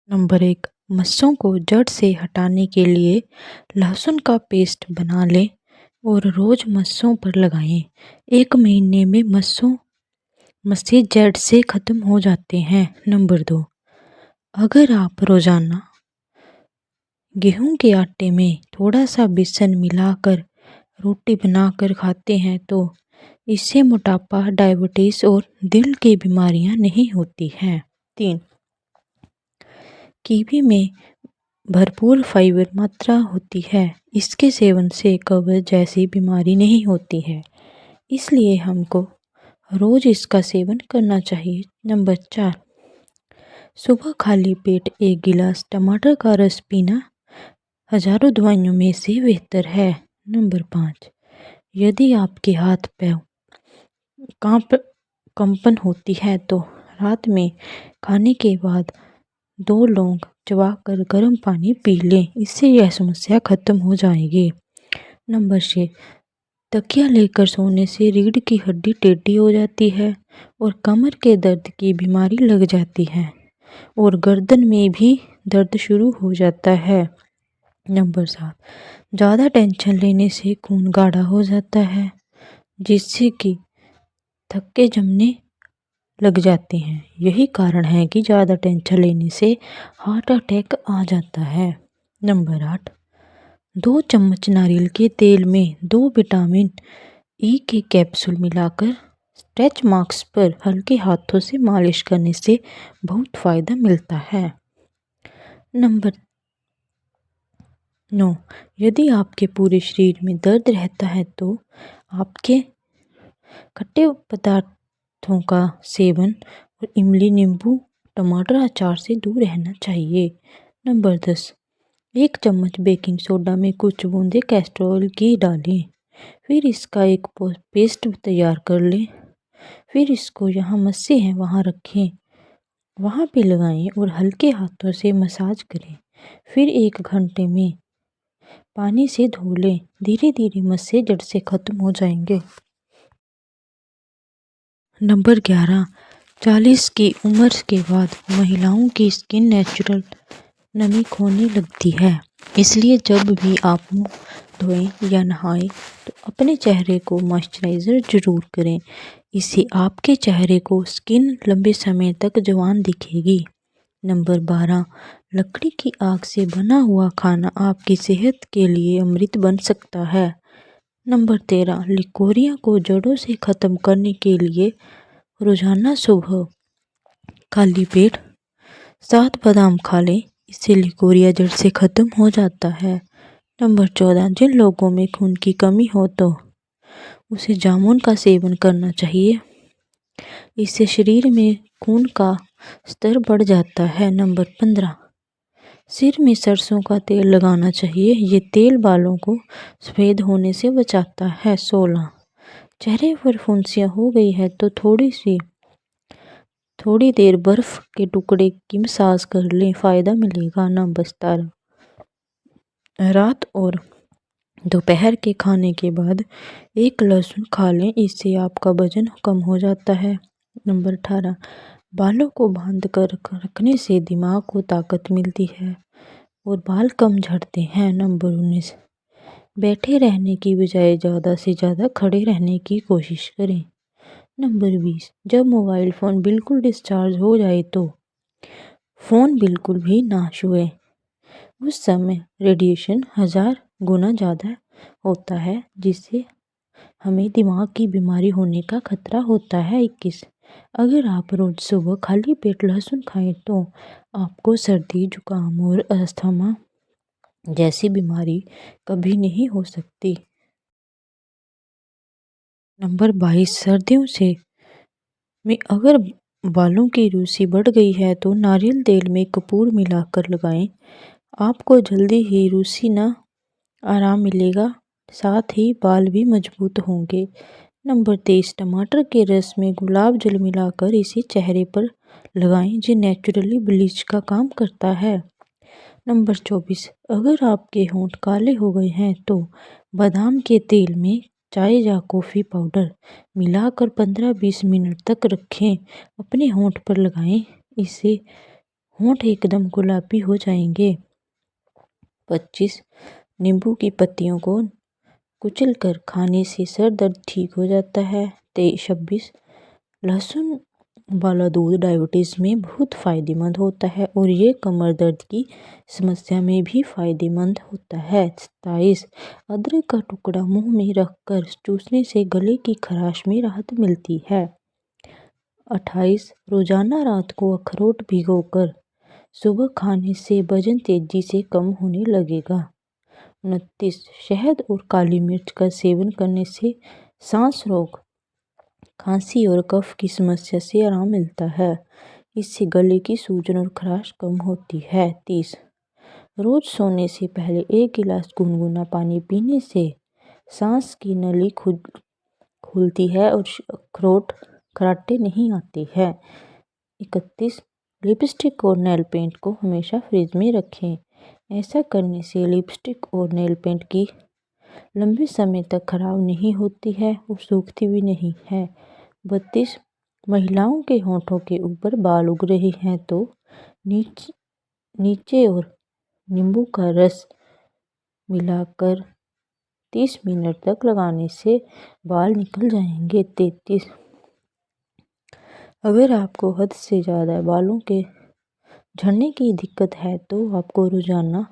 Number 1, मस्सों को जड़ से हटाने के लिए लहसुन का पेस्ट बना लें और रोज मस्सों पर लगाएं। 1 महीने में मस्से जड़ से खत्म हो जाते हैं। नंबर 2, अगर आप रोजाना गेहूं के आटे में थोड़ा सा बेसन मिलाकर रोटी बनाकर खाते हैं तो इससे मोटापा, डायबिटीज और दिल की बीमारियां नहीं होती हैं। 3, कीवी में भरपूर फाइबर मात्रा होती है। इसके सेवन से कब्ज जैसी बीमारी नहीं होती है, इसलिए हमको रोज इसका सेवन करना चाहिए। नंबर 4, सुबह खाली पेट 1 गिलास टमाटर का रस पीना हजारों दवाइयों में से बेहतर है। नंबर 5, यदि आपके हाथ पैर कंपन होती है तो रात में खाने के बाद 2 लौंग चबाकर गर्म पानी पी लें, इससे यह समस्या खत्म हो जाएगी। नंबर 6, तकिया लेकर सोने से रीढ़ की हड्डी टेढ़ी हो जाती है और कमर के दर्द की बीमारी लग जाती है और गर्दन में भी दर्द शुरू हो जाता है। नंबर 7, ज़्यादा टेंशन लेने से खून गाढ़ा हो जाता है, जिससे कि थक्के जमने लग जाते हैं। यही कारण है कि ज़्यादा टेंशन लेने से हार्ट अटैक आ जाता है। नंबर 8, 2 चम्मच नारियल के तेल में 2 विटामिन ई के कैप्सूल मिलाकर स्ट्रेच मार्क्स पर हल्के हाथों से मालिश करने से बहुत फ़ायदा मिलता है। नंबर 9, यदि आपके पूरे शरीर में दर्द रहता है तो आपके खट्टे पदार्थों का सेवन और इमली, नींबू, टमाटर अचार से दूर रहना चाहिए। नंबर 10, 1 चम्मच बेकिंग सोडा में कुछ बूंदे कैस्टर ऑयल की डालें, फिर इसका एक पेस्ट तैयार कर लें। फिर इसको जहाँ मस्से हैं वहाँ रखें, वहाँ पे लगाएं और हल्के हाथों से मसाज करें। फिर 1 घंटे में पानी से धो लें। धीरे धीरे मस्से जड़ से खत्म हो जाएंगे। नंबर 11, 40 की उम्र के बाद महिलाओं की स्किन नेचुरल नमी खोने लगती है, इसलिए जब भी आप मुंह धोएं या नहाएं तो अपने चेहरे को मॉइस्चराइज़र जरूर करें। इससे आपके चेहरे को स्किन लंबे समय तक जवान दिखेगी। नंबर 12, लकड़ी की आग से बना हुआ खाना आपकी सेहत के लिए अमृत बन सकता है। नंबर 13, लिकोरिया को जड़ों से ख़त्म करने के लिए रोजाना सुबह खाली पेट 7 बादाम खा लें, इससे लिकोरिया जड़ से ख़त्म हो जाता है। नंबर 14, जिन लोगों में खून की कमी हो तो उसे जामुन का सेवन करना चाहिए, इससे शरीर में खून का स्तर बढ़ जाता है। नंबर 15, सिर में सरसों का तेल लगाना चाहिए, ये तेल बालों को सफ़ेद होने से बचाता है। 16, चेहरे पर फुंसियाँ हो गई है तो थोड़ी देर बर्फ़ के टुकड़े की मसाज कर लें, फ़ायदा मिलेगा। नंबर 17, रात और दोपहर के खाने के बाद 1 लहसुन खा लें, इससे आपका वजन कम हो जाता है। नंबर 18, बालों को बांध कर रखने से दिमाग को ताकत मिलती है और बाल कम झड़ते हैं। नंबर 19, बैठे रहने की बजाय ज़्यादा से ज़्यादा खड़े रहने की कोशिश करें। नंबर 20, जब मोबाइल फ़ोन बिल्कुल डिस्चार्ज हो जाए तो फ़ोन बिल्कुल भी ना छुएं, उस समय रेडिएशन 1000 गुना ज़्यादा होता है, जिससे हमें दिमाग की बीमारी होने का खतरा होता है। 21, अगर आप रोज सुबह खाली पेट लहसुन खाएं तो आपको सर्दी, जुकाम और अस्थमा जैसी बीमारी कभी नहीं हो सकती। नंबर 22, सर्दियों से में अगर बालों की रूसी बढ़ गई है तो नारियल तेल में कपूर मिलाकर लगाएं, आपको जल्दी ही रूसी न आराम मिलेगा, साथ ही बाल भी मजबूत होंगे। नंबर 23, टमाटर के रस में गुलाब जल मिलाकर इसे चेहरे पर लगाएं, जो नेचुरली ब्लीच का काम करता है। नंबर 24, अगर आपके होंठ काले हो गए हैं तो बादाम के तेल में चाय या कॉफ़ी पाउडर मिलाकर 15-20 मिनट तक रखें, अपने होंठ पर लगाएं, इससे होंठ एकदम गुलाबी हो जाएंगे। 25. नींबू की पत्तियों को कुचलकर खाने से सर दर्द ठीक हो जाता है। 26. लहसुन वाला दूध डायबिटीज़ में बहुत फ़ायदेमंद होता है और ये कमर दर्द की समस्या में भी फ़ायदेमंद होता है। 27. अदरक का टुकड़ा मुंह में रखकर चूसने से गले की खराश में राहत मिलती है। 28. रोजाना रात को अखरोट भिगोकर सुबह खाने से वजन तेजी से कम होने लगेगा। 29. शहद और काली मिर्च का सेवन करने से सांस रोग, खांसी और कफ की समस्या से आराम मिलता है। इससे गले की सूजन और खराश कम होती है। 30. रोज सोने से पहले 1 गिलास गुनगुना पानी पीने से सांस की नली खुलती है और अखरोट खराटे नहीं आते हैं। 31. लिपस्टिक और नेल पेंट को हमेशा फ्रिज में रखें। ऐसा करने से लिपस्टिक और नेल पेंट की लंबे समय तक खराब नहीं होती है और सूखती भी नहीं है। 32. महिलाओं के होंठों के ऊपर बाल उग रहे हैं तो नीचे और नींबू का रस मिलाकर 30 मिनट तक लगाने से बाल निकल जाएंगे। 33. अगर आपको हद से ज़्यादा बालों के झड़ने की दिक्कत है तो आपको रोजाना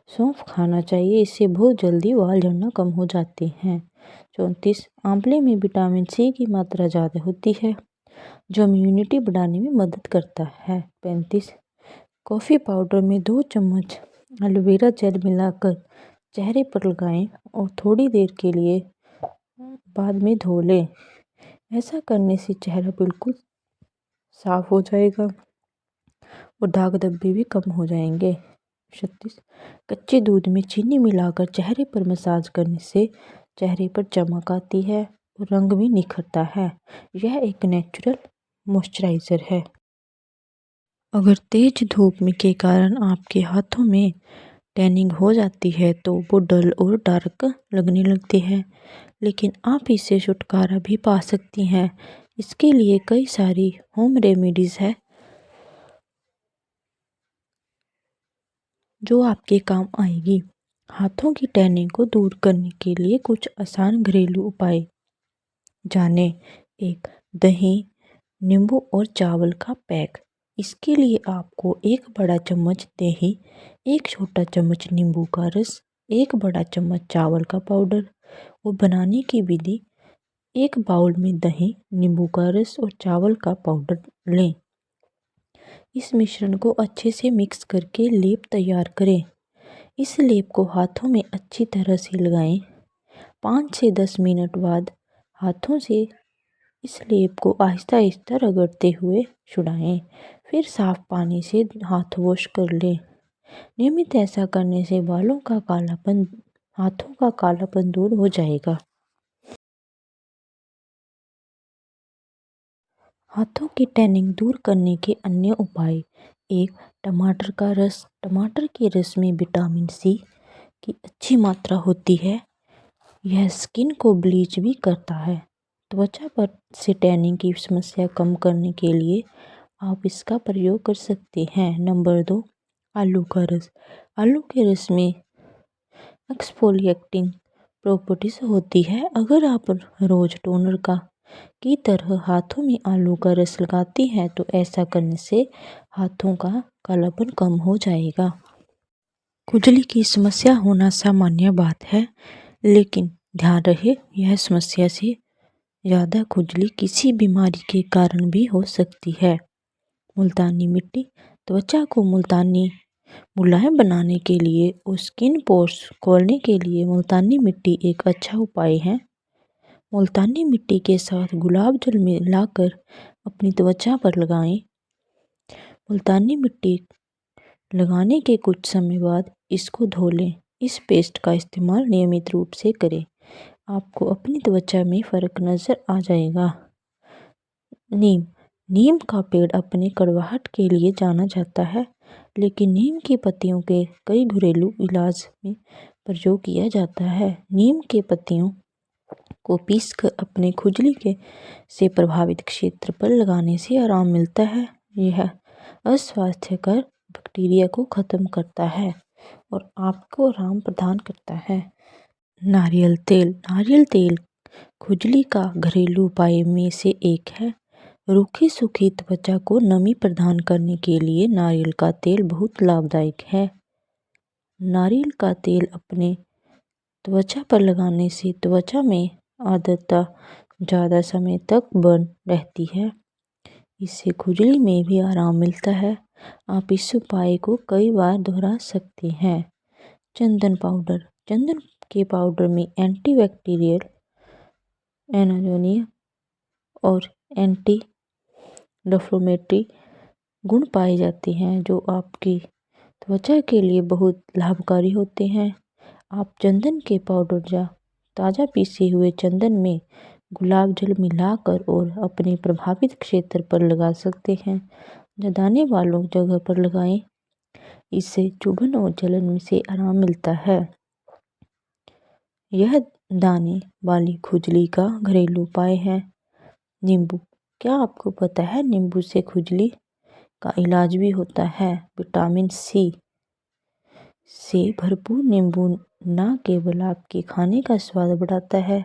सौंफ खाना चाहिए। इससे बहुत जल्दी बाल झड़ना कम हो जाते हैं। 34. आंवले में विटामिन सी की मात्रा ज़्यादा होती है जो इम्यूनिटी बढ़ाने में मदद करता है। 35. कॉफ़ी पाउडर में 2 चम्मच एलोवेरा जेल मिलाकर चेहरे पर लगाएं और थोड़ी देर के लिए बाद में धो लें। ऐसा करने से चेहरा बिल्कुल साफ हो जाएगा और दाग धब्बे भी कम हो जाएंगे। 36. कच्चे दूध में चीनी मिलाकर चेहरे पर मसाज करने से चेहरे पर चमक आती है और रंग भी निखरता है। यह एक नेचुरल मॉइस्चराइज़र है। अगर तेज धूप में के कारण आपके हाथों में टैनिंग हो जाती है तो वो डल और डार्क लगने लगते हैं, लेकिन आप इससे छुटकारा भी पा सकती हैं। इसके लिए कई सारी होम रेमेडीज़ है जो आपके काम आएगी। हाथों की टैनिंग को दूर करने के लिए कुछ आसान घरेलू उपाय जाने। 1. दही, नींबू और चावल का पैक। इसके लिए आपको 1 बड़ा चम्मच दही, 1 छोटा चम्मच नींबू का रस, 1 बड़ा चम्मच चावल का पाउडर। और बनाने की विधि: 1 बाउल में दही, नींबू का रस और चावल का पाउडर लें। इस मिश्रण को अच्छे से मिक्स करके लेप तैयार करें। इस लेप को हाथों में अच्छी तरह से लगाएं। 5 से 10 मिनट बाद हाथों से इस लेप को आहिस्ता आहिस्ता रगड़ते हुए छुड़ाएं। फिर साफ पानी से हाथ वॉश कर लें। नियमित ऐसा करने से हाथों का कालापन दूर हो जाएगा। हाथों की टैनिंग दूर करने के अन्य उपाय: 1. टमाटर का रस। टमाटर के रस में विटामिन सी की अच्छी मात्रा होती है। यह स्किन को ब्लीच भी करता है। त्वचा पर से टैनिंग की समस्या कम करने के लिए आप इसका प्रयोग कर सकते हैं। नंबर 2. आलू का रस। आलू के रस में एक्सफोलिएटिंग प्रॉपर्टीज होती है। अगर आप रोज टोनर की तरह हाथों में आलू का रस लगाती हैं तो ऐसा करने से हाथों का कालापन कम हो जाएगा। खुजली की समस्या होना सामान्य बात है, लेकिन ध्यान रहे यह समस्या से ज़्यादा खुजली किसी बीमारी के कारण भी हो सकती है। मुल्तानी मिट्टी। त्वचा को मुलायम बनाने के लिए और स्किन पोर्स खोलने के लिए मुल्तानी मिट्टी एक अच्छा उपाय है। मुल्तानी मिट्टी के साथ गुलाब जल मिलाकर अपनी त्वचा पर लगाएं। मुल्तानी मिट्टी लगाने के कुछ समय बाद इसको धो लें। इस पेस्ट का इस्तेमाल नियमित रूप से करें। आपको अपनी त्वचा में फ़र्क नज़र आ जाएगा। नीम का पेड़ अपने कड़वाहट के लिए जाना जाता है, लेकिन नीम की पत्तियों के कई घरेलू इलाज में प्रयोग किया जाता है। नीम के पत्तियों को पीसकर अपने खुजली से प्रभावित क्षेत्र पर लगाने से आराम मिलता है। यह अस्वास्थ्यकर बैक्टीरिया को खत्म करता है और आपको आराम प्रदान करता है। नारियल तेल खुजली का घरेलू उपाय में से एक है। रूखी सूखी त्वचा को नमी प्रदान करने के लिए नारियल का तेल बहुत लाभदायक है। नारियल का तेल अपने त्वचा पर लगाने से त्वचा में आर्द्रता ज़्यादा समय तक बनी रहती है। इससे खुजली में भी आराम मिलता है। आप इस उपाय को कई बार दोहरा सकते हैं। चंदन के पाउडर में एंटीबैक्टीरियल, एंजाइमी और एंटी इन्फ्लेमेटरी गुण पाए जाते हैं जो आपकी त्वचा के लिए बहुत लाभकारी होते हैं। आप चंदन के पाउडर या ताज़ा पीसे हुए चंदन में गुलाब जल मिलाकर और अपने प्रभावित क्षेत्र पर लगा सकते हैं या दाने वालों जगह पर लगाएं। इससे चुभन और जलन से आराम मिलता है। यह दाने वाली खुजली का घरेलू उपाय है। नींबू, क्या आपको पता है नींबू से खुजली का इलाज भी होता है। विटामिन सी से भरपूर नींबू न केवल आपके खाने का स्वाद बढ़ाता है